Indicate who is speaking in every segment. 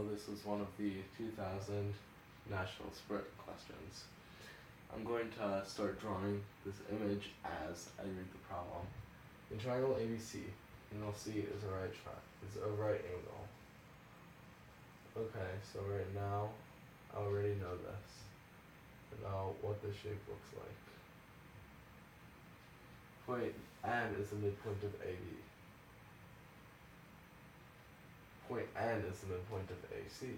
Speaker 1: know this was one of the 2000 National Sprint questions. I'm going to start drawing this image as I read the problem. The triangle ABC, and you'll see is a right angle. Okay, so right now, I already know this. I know what the shape looks like. Point N is the midpoint of AB. Point N is the midpoint of AC.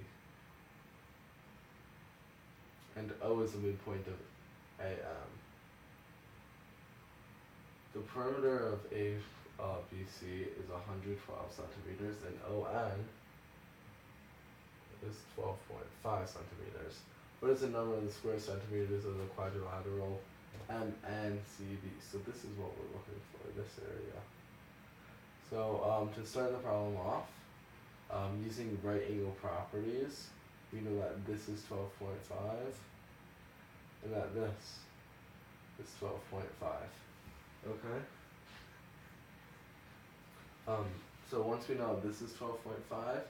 Speaker 1: And O is the midpoint of AM. The perimeter of ABC is 112 centimeters, and ON is 12.5 centimeters. What is the number of the square centimeters of the quadrilateral MNCB? So this is what we're looking for, this area. So to start the problem off, using right angle properties, we know that this is 12.5 and that this is 12.5. Okay? So once we know this is 12.5,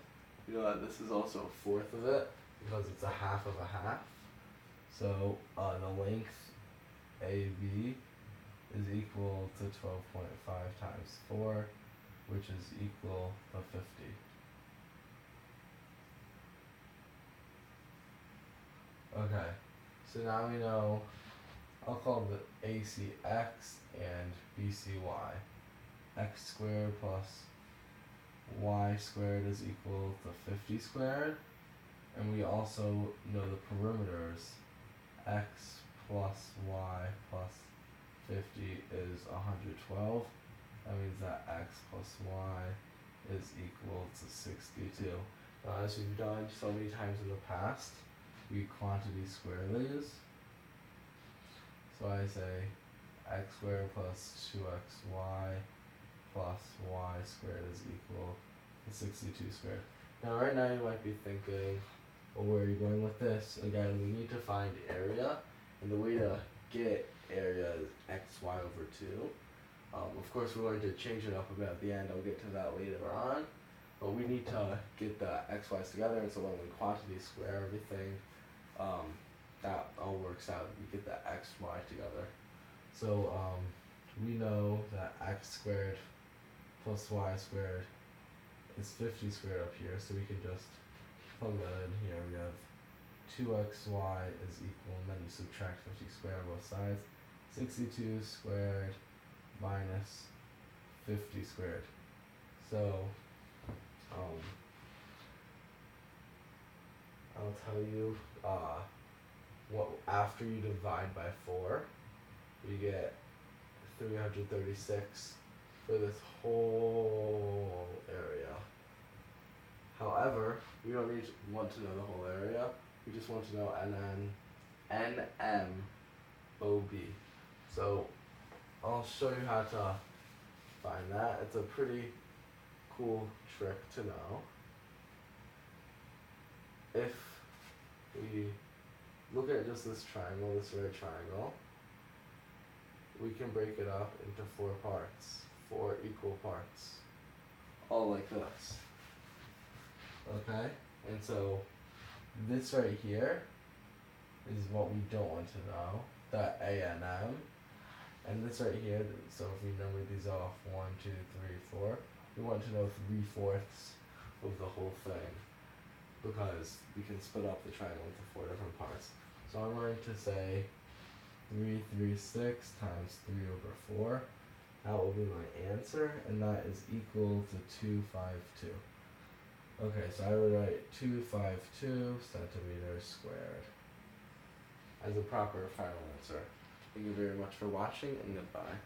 Speaker 1: we know that this is also a fourth of it because it's a half of a half. So the length AB is equal to 12.5 times 4, which is equal to 50. Okay, so now we know, I'll call the AC x and BC y. X squared plus y squared is equal to 50 squared. And we also know the perimeters. X plus y plus 50 is 112. That means that x plus y is equal to 62. Now, as we've done so many times in the past, we quantity square these. So I say x squared plus 2xy plus y squared is equal to 62 squared. Now right now you might be thinking, well, where are you going with this? Again, we need to find area, and the way to get area is xy over 2. Of course, we're going to change it up a bit at the end. I'll get to that later on. But we need to get the xy's together, and so when we quantity square everything, that all works out. We get the xy together. So we know that x squared plus y squared is 50 squared up here, so we can just plug that in here. We have 2xy is equal, and then you subtract 50 squared on both sides. 62 squared minus 50 squared. So I'll tell you what after you divide by 4, you get 336 for this whole area. However, we don't want to know the whole area. We just want to know NMOB. So I'll show you how to find that. It's a pretty cool trick to know. If we look at just this triangle, this right triangle, we can break it up into 4 parts, 4 equal parts, all like this. Okay? And so this right here is what we don't want to know, the ANM. And this right here, so if we number these off, 1, 2, 3, 4, we want to know 3/4 of the whole thing, because we can split up the triangle into 4 different parts. So I'm going to say 336 times 3 over 4. That will be my answer, and that is equal to 252. Okay, so I would write 252 centimeters squared as a proper final answer. Thank you very much for watching, and goodbye.